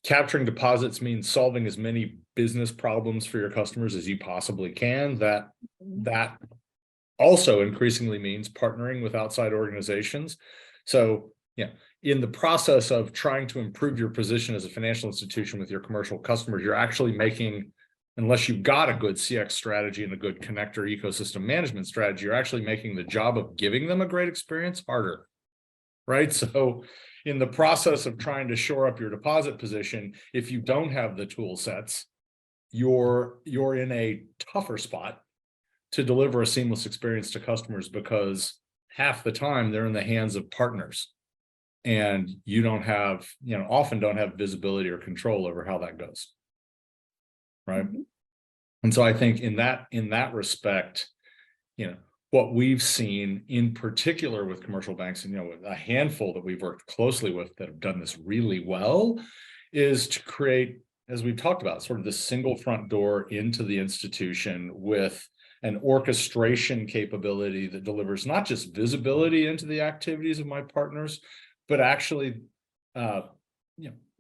capturing deposits means solving as many business problems for your customers as you possibly can. That also increasingly means partnering with outside organizations. So, yeah, in the process of trying to improve your position as a financial institution with your commercial customers, you're actually making, unless you've got a good CX strategy and a good connector ecosystem management strategy, you're actually making the job of giving them a great experience harder, right? So in the process of trying to shore up your deposit position, if you don't have the tool sets, you're in a tougher spot to deliver a seamless experience to customers, because half the time they're in the hands of partners and you don't have, often don't have visibility or control over how that goes. Right. Mm-hmm. And so I think in that respect, what we've seen in particular with commercial banks, and a handful that we've worked closely with that have done this really well, is to create, as we've talked about, sort of the single front door into the institution with an orchestration capability that delivers not just visibility into the activities of my partners, but actually,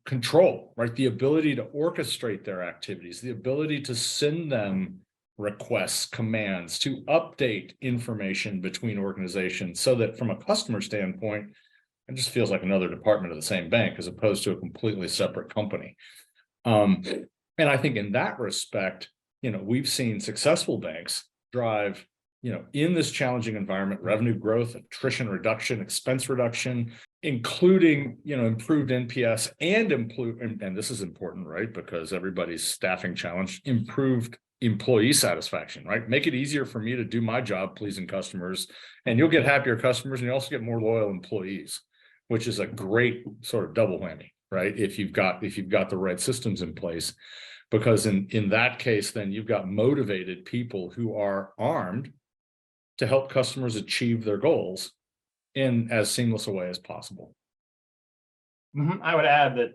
control, right? The ability to orchestrate their activities, the ability to send them requests, commands, to update information between organizations, so that from a customer standpoint, it just feels like another department of the same bank as opposed to a completely separate company. And I think in that respect, we've seen successful banks drive, in this challenging environment, revenue growth, attrition reduction, expense reduction, including, improved NPS and this is important, right? Because everybody's staffing challenge, improved employee satisfaction, right? Make it easier for me to do my job pleasing customers, and you'll get happier customers and you also get more loyal employees, which is a great sort of double whammy, right? If you've got the right systems in place, because in that case, then you've got motivated people who are armed to help customers achieve their goals in as seamless a way as possible. Mm-hmm. I would add that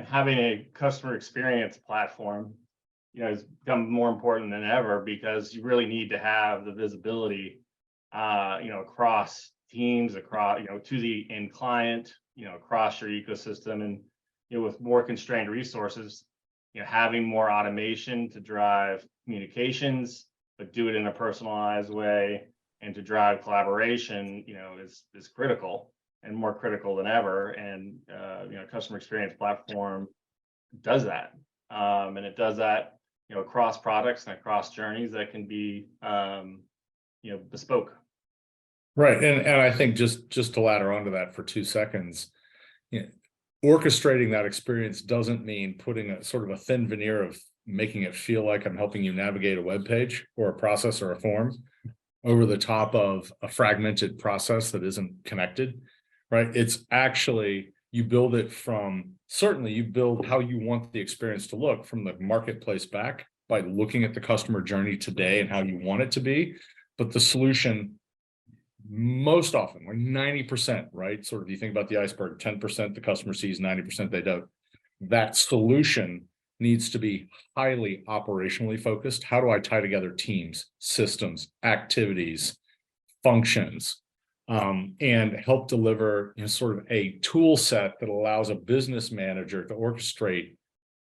having a customer experience platform, has become more important than ever, because you really need to have the visibility, across teams, across, to the end client, across your ecosystem, and with more constrained resources, having more automation to drive communications, but do it in a personalized way, and to drive collaboration, is critical, and more critical than ever. And customer experience platform does that, and it does that, across products and across journeys that can be, bespoke. Right, and I think just to ladder onto that for 2 seconds, orchestrating that experience doesn't mean putting a sort of a thin veneer of making it feel like I'm helping you navigate a web page or a process or a form over the top of a fragmented process that isn't connected, right? It's actually, you build how you want the experience to look from the marketplace back by looking at the customer journey today and how you want it to be. But the solution, most often, like 90%, right? Sort of, you think about the iceberg, 10% the customer sees, 90% they don't. That solution needs to be highly operationally focused. How do I tie together teams, systems, activities, functions, and help deliver sort of a tool set that allows a business manager to orchestrate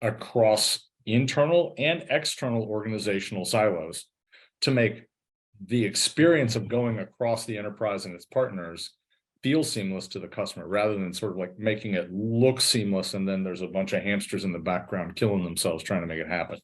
across internal and external organizational silos to make the experience of going across the enterprise and its partners feel seamless to the customer, rather than sort of like making it look seamless and then there's a bunch of hamsters in the background killing themselves trying to make it happen.